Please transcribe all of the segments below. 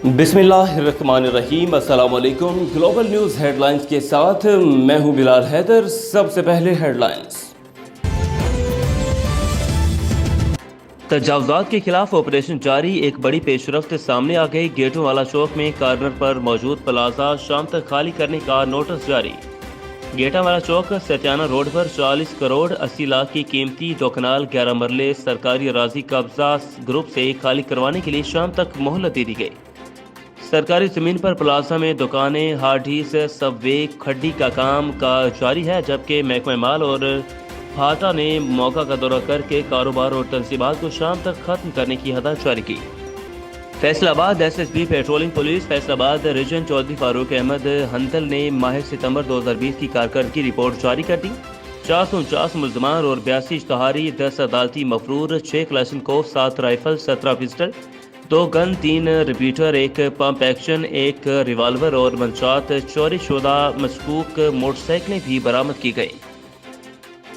بسم اللہ الرحمن الرحیم۔ السلام علیکم۔ گلوبل نیوز ہیڈ لائنز کے ساتھ میں ہوں بلال حیدر۔ سب سے پہلے ہیڈ لائنز۔ تجاوزات کے خلاف آپریشن جاری، ایک بڑی پیش رفت سامنے آ گئی۔ گیٹوں والا چوک میں کارنر پر موجود پلازا شام تک خالی کرنے کا نوٹس جاری۔ گیٹا والا چوک ستیانہ روڈ پر 40 کروڑ 80 لاکھ کی قیمتی دوکنال 11 مرلے سرکاری اراضی قبضہ گروپ سے خالی کروانے کے لیے شام تک مہلت دے دی گئی۔ سرکاری زمین پر پلازا میں دکانیں، ہارڈیز، سب وے، کھڈی کا کام جاری ہے، جبکہ محکمہ مال اور ہاٹا نے موقع کا دورہ کر کے کاروبار اور تنصیبات کو شام تک ختم کرنے کی ہدایت جاری کی۔ فیصل آباد S S B patrolling police Faisal آباد ریجن چودھری فاروق احمد ہنتل نے ماہ ستمبر 2020 کی کارکردگی رپورٹ جاری کر دی۔ 449 ملزمان اور 82 اشتہاری، 10 عدالتی مفرور، 6 کلاشنکوف، 7 رائفل، 17 پسٹل، 2 گن، 3 ریپیٹر، 1 پمپ ایکشن، 1 ریوالور اور منشیات چوری شدہ مشکوک موٹر سائیکلیں بھی برآمد کی گئی۔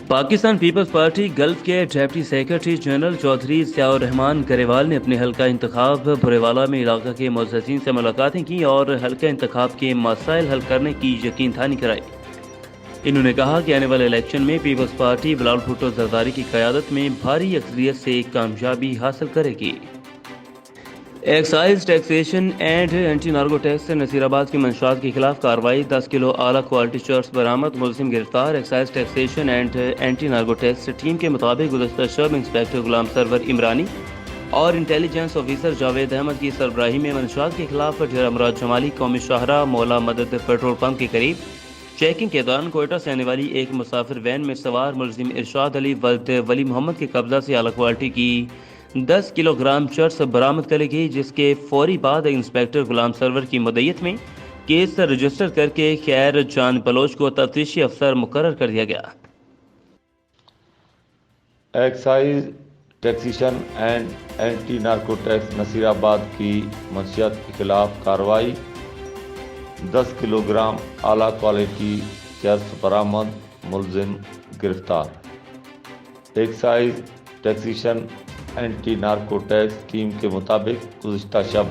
پاکستان پیپلز پارٹی گلف کے deputy secretary general Chaudhry Zia ur Rehman Grewal نے اپنے حلقہ انتخاب بھرے والا میں علاقہ کے معززین سے ملاقاتیں کی اور حلقہ انتخاب کے مسائل حل کرنے کی یقین دہانی کرائی۔ انہوں نے کہا کہ آنے والے الیکشن میں پیپلز پارٹی بلال بھٹو زرداری کی قیادت میں بھاری اکثریت سے کامیابی حاصل کرے گی۔ Excise taxation and anti narcotics Nasirabad کی منشیات کے خلاف کارروائی، 10 کلو اعلیٰ کوالٹی چرس برآمد، ملزم گرفتار۔ Excise taxation and anti narcotics team کے مطابق گزشتہ شب انسپیکٹر غلام سرور عمرانی اور انٹیلیجنس آفیسر جاوید احمد کی سربراہی میں منشیات کے خلاف ڈیرہ مراد جمالی قومی شاہراہ مولا مدد پیٹرول پمپ کے قریب چیکنگ کے دوران کوئٹہ سے آنے والی ایک مسافر وین میں سوار ملزم ارشاد علی ولد ولی محمد کے قبضہ سے اعلیٰ کوالٹی کی 10 کلو گرام چرس برآمد کری گئی، جس کے فوری بعد انسپیکٹر غلام سرور کی مدعیت میں کیس رجسٹر کر کے خیر جان بلوچ کو تفتیشی افسر مقرر کر دیا گیا۔ Excise taxation and anti narcotics Nasirabad کی منشیات کے خلاف کارروائی، 10 کلو گرام اعلیٰ کوالٹی چرس برآمد، ملزم گرفتار۔ Excise taxation anti narcotics team کے مطابق گزشتہ شب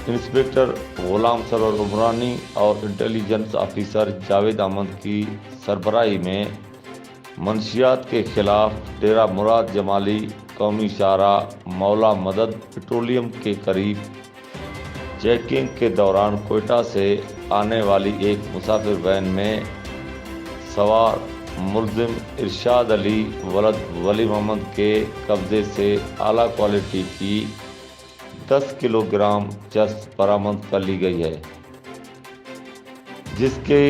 انسپیکٹر غلام سرور عمرانی اور انٹیلیجنس آفیسر جاوید احمد کی سربراہی میں منشیات کے خلاف ڈیرہ مراد جمالی قومی شاہراہ مولا مدد پیٹرولیم کے قریب چیکنگ کے دوران کوئٹہ سے آنے والی ایک مسافر وین میں سوار ملزم ارشاد علی ولد ولی محمد کے قبضے سے اعلیٰ کوالٹی کی 10 کلو گرام چرس برآمد کر لی گئی ہے، جس کے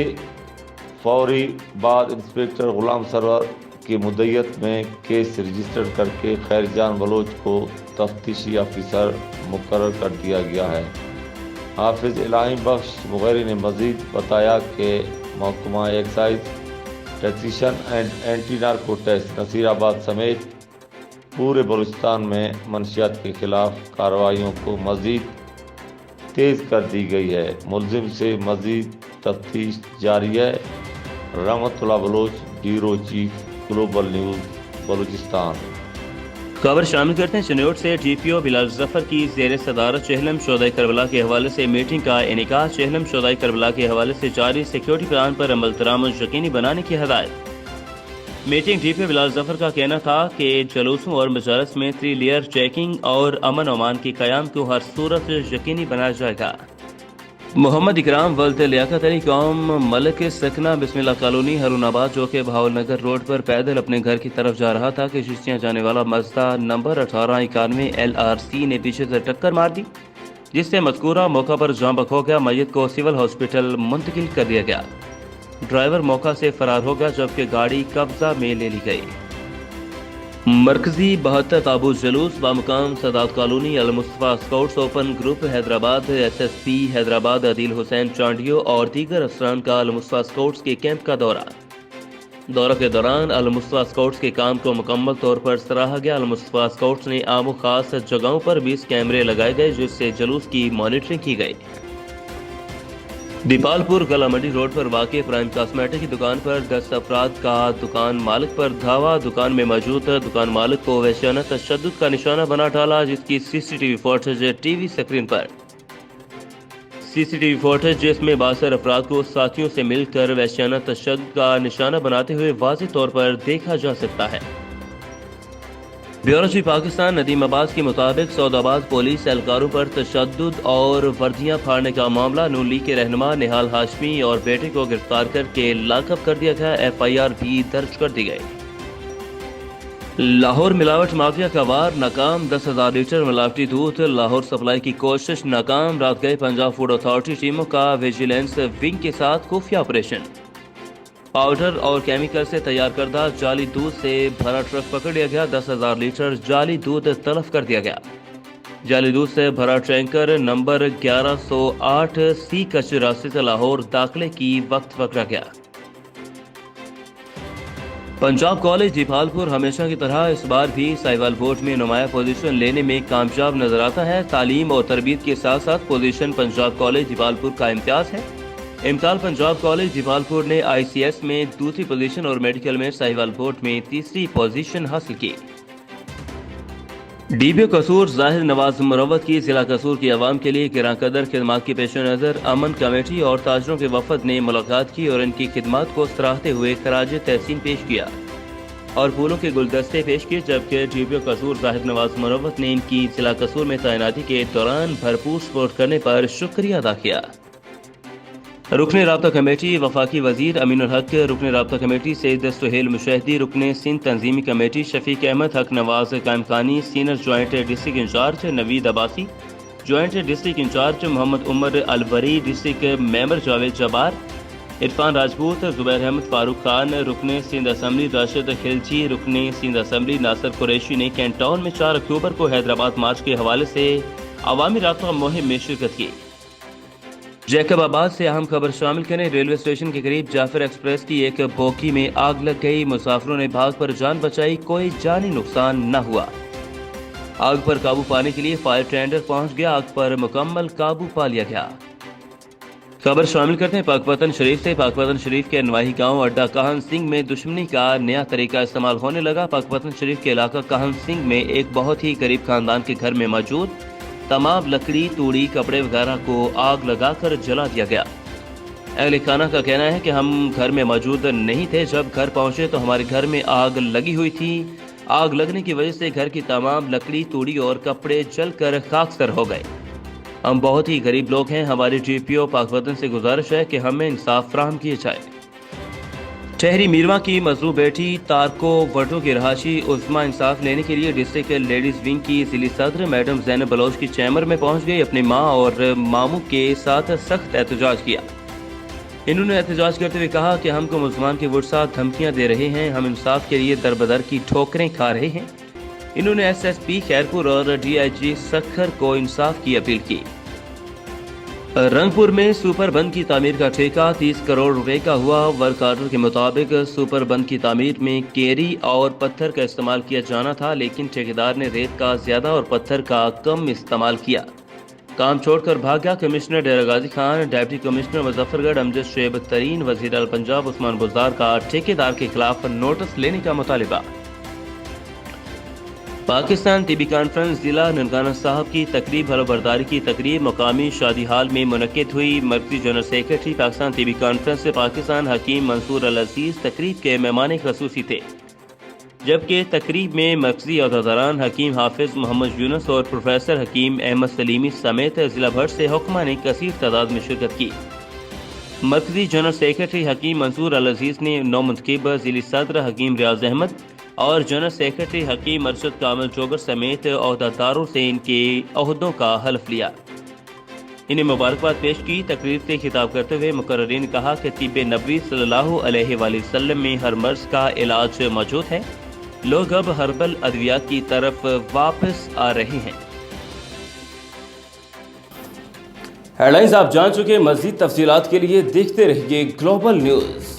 فوری بعد انسپیکٹر غلام سرور کی مدعیت میں کیس رجسٹر کر کے خیر جان بلوچ کو تفتیشی افسر مقرر کر دیا گیا ہے۔ حافظ الہی بخش مغیری نے مزید بتایا کہ محکمہ excise taxation and anti narcotics Nasirabad سمیت پورے بلوچستان میں منشیات کے خلاف کارروائیوں کو مزید تیز کر دی گئی ہے۔ ملزم سے مزید تفتیش جاری ہے۔ Rehmat Ullah Baloch, bureau chief, global news, Balochistan. خبر شامل کرتے ہیں چنوٹ سے۔ ڈی پی او بلال ظفر کی زیر صدارت چہلم شہدائے کربلا کے حوالے سے میٹنگ کا انعقاد۔ چہلم شہدائے کربلا کے حوالے سے جاری سیکیورٹی پلان پر عمل درآمد یقینی بنانے کی ہدایت۔ میٹنگ ڈی پی او بلال ظفر کا کہنا تھا کہ جلوسوں اور مجالس میں 3 لیئر چیکنگ اور امن و امان کے قیام کو ہر صورت یقینی بنایا جائے گا۔ محمد اکرام ولد لیاقت علی قوم ملک سکنہ بسم اللہ کالونی ہارون آباد، جو کہ بہاول نگر روڈ پر پیدل اپنے گھر کی طرف جا رہا تھا کہ چشتیاں جانے والا مازدا نمبر 1891 LRC نے پیچھے سے ٹکر مار دی، جس سے مذکورہ موقع پر جاں بحق ہو گیا۔ میت کو سول ہاسپٹل منتقل کر دیا گیا۔ ڈرائیور موقع سے فرار ہو گیا، جبکہ گاڑی قبضہ میں لے لی گئی۔ مرکزی 72 تابوت جلوس بامقام Sadat colony Al Mustafa scouts open group Hyderabad, S S P Hyderabad Adeel Hussain Chandio اور دیگر افسران کا المصطفیٰ اسکاؤٹس کے کیمپ کا دورہ کے دوران المصطفیٰ اسکاؤٹس کے کام کو مکمل طور پر سراہا گیا۔ المصطفیٰ اسکاؤٹس نے عام و خاص جگہوں پر 20 کیمرے لگائے گئے، جس سے جلوس کی مانیٹرنگ کی گئی۔ دیپال پور گلا منڈی روڈ پر واقع پرائم کاسمیٹک کی دکان پر 10 افراد کا دکان مالک پر دھاوا۔ دکان میں موجود دکان مالک کو وحشیانہ تشدد کا نشانہ بنا ڈالا، جس کی CCTV فوٹیج ٹی وی اسکرین پر CCTV फुटेज जिसमें 62 अफराद को साथियों से मिलकर वहशियाना तशद्दुद का निशाना बनाते हुए वाज़ेह तौर पर देखा जा सकता है। ब्यूरो चीफ पाकिस्तान नदीम अब्बास के मुताबिक सऊदाबाद पुलिस एहलकारों पर तशद्दुद और वर्दियां फाड़ने का मामला नून लीग के रहनुमा निहाल हाशमी और बेटे को गिरफ्तार करके लॉकअप कर दिया गया। FIR भी दर्ज कर दी गई। लाहौर मिलावट माफिया का वार नाकाम, 10,000 लीटर मिलावटी दूध लाहौर सप्लाई की कोशिश नाकाम। रात गए पंजाब फूड अथॉरिटी टीमों का विजिलेंस विंग के साथ खुफिया ऑपरेशन। पाउडर और केमिकल से तैयार करदा जाली दूध से भरा ट्रक पकड़ लिया गया। 10,000 लीटर जाली दूध तलब कर दिया गया। जाली दूध से भरा टैंकर नंबर 1108 C कच्छ रास्ते से लाहौर दाखिले की वक्त पकड़ा गया। पंजाब कॉलेज दीपालपुर हमेशा की तरह इस बार भी साहिवाल बोर्ड में नुमाया पोजीशन लेने में कामयाब नजर आता है। तालीम और तरबियत के साथ साथ पोजीशन पंजाब कॉलेज दीपालपुर का इम्तियाज है। इम्तियाज पंजाब कॉलेज दीपालपुर ने ICS में दूसरी पोजीशन और मेडिकल में साहिवाल बोर्ड में तीसरी पोजीशन हासिल की। DBO कसूर जाहिर नवाज मुरवत की जिला कसूर की आवाम के लिए गिरां कदर खिदमात के पेश नज़र अमन कमेटी और ताजरों के वफद ने मुलाकात की और इनकी खिदमात को सराहते हुए खराज तहसीन पेश किया और फूलों के गुलदस्ते पेश किए। जबकि DBO कसूर जाहिर नवाज मुरवत ने इनकी जिला कसूर में तैनाती के दौरान भरपूर सपोर्ट करने पर शुक्रिया अदा किया। रुकने राब्ता कमेटी वफाकी वजीर अमीनुल हक, रुकने राब्ता कमेटी सैयद सुहेल मुशहदी, रुकने सिंध तंजीमी committee Shafiq Ahmed, Haq Nawaz Qaimkhani, senior joint district incharge Naveed Abbasi, joint district incharge Mohammed Umar Alvari, district member Javed Jabbar, Irfan Rajput, Zubair Ahmad Farooq Khan, रुकने सिंध असम्बली राशिद खिलजी, रुकने सिंध असम्बली नासिर कुरैशी ने कैंट टाउन में 4 अक्टूबर को हैदराबाद मार्च के हवाले से अवामी राब्ता मुहिम में शिरकत की। जैकब आबाद से अहम खबर शामिल करें। रेलवे स्टेशन के करीब जाफर एक्सप्रेस की एक बोगी में आग लग गई। मुसाफिरों ने भाग पर जान बचाई, कोई जानी नुकसान न हुआ। आग पर काबू पाने के लिए फायर टेंडर पहुंच गया। आग पर मुकम्मल काबू पा लिया गया। खबर शामिल करते हैं पाकपतन शरीफ से। पाकपतन शरीफ के नवाही गांव अड्डा काहन सिंह में दुश्मनी का नया तरीका इस्तेमाल होने लगा। पाकपतन शरीफ के इलाका काहन सिंह में एक बहुत ही गरीब खानदान के घर में मौजूद तमाम लकड़ी, तूड़ी, कपड़े वगैरह को आग लगाकर जला दिया गया। अहले खाना का कहना है कि हम घर में मौजूद नहीं थे। जब घर पहुंचे तो हमारे घर में आग लगी हुई थी। आग लगने की वजह से घर की तमाम लकड़ी, तूड़ी और कपड़े जलकर खाकसर हो गए। हम बहुत ही गरीब लोग हैं। हमारी DPO पाकपतन से गुजारिश है कि हमें इंसाफ फराहम किए जाए। शहरी मीरवा की मजलूम बेटी तारको वटो की रहाशी उस्मा इंसाफ लेने के लिए डिस्ट्रिक्ट लेडीज विंग की जिली सदर मैडम ज़ैनब बलोच की चैम्बर में पहुंच गई। अपनी मां और मामू के साथ सख्त एहतजाज किया। इन्होंने एहतजाज करते हुए कहा कि हमको मुसलमान के वुड्सा धमकियां दे रहे हैं, हम इंसाफ के लिए दरबदर की ठोकरें खा रहे हैं। इन्होंने SSP खैरपुर और DIG सखर को इंसाफ की अपील की। रंगपुर में सुपर बंद की तामीर का ठेका 30 करोड़ रुपए का हुआ। वर्क ऑर्डर के मुताबिक सुपर बंद की तामीर में केरी और पत्थर का इस्तेमाल किया जाना था, लेकिन ठेकेदार ने रेत का ज्यादा और पत्थर का कम इस्तेमाल किया। काम छोड़कर भाग गया। कमिश्नर डेरा गाजी खान, डिप्टी कमिश्नर मुजफ्फरगढ़ अमजद शेब तरीन, वजीर अल पंजाब उस्मान बुज़दार का ठेकेदार के खिलाफ नोटिस लेने का मुतालिबा। पाकिस्तान टीबी कॉन्फ्रेंस जिला ननकाना साहब की तकरीब हलबरदारी की तकरीब मुकामी शादी हाल में मुनक्किद हुई। मरकजी general secretary Pakistan TB conference से पाकिस्तान हकीम मंसूर अल अजीज तकरीब के मेहमान खसूसी थे, जबकि तकरीब में मरकजी अहदेदारान हकीम हाफिज मोहम्मद यूनुस और प्रोफेसर हकीम अहमद सलीमी समेत जिला भर से हुक्मा ने कसीर तादाद में शिरकत की। मरकजी जनरल सेक्रेटरी हकीम मंसूर अल अजीज ने नौमुंतखब जिली सदर हकीम रियाज अहमद और जनरल सेक्रेटरी हकीम अरशद कामिल जोगर समेत अहदेदारों से इनके अहदों का हल्फ लिया। इन्हें मुबारकबाद पेश की। तकरीर से खिताब करते हुए मुकर्रिरीन ने कहा कि तिब्बे नबवी सल्लल्लाहु अलैहि वसल्लम में हर मर्ज का इलाज मौजूद है। लोग अब हर्बल अद्वियात की तरफ वापस आ रहे हैं। हेडलाइंस आप जान चुके। मज़ीद तफसीलात के लिए देखते रहिए ग्लोबल न्यूज़।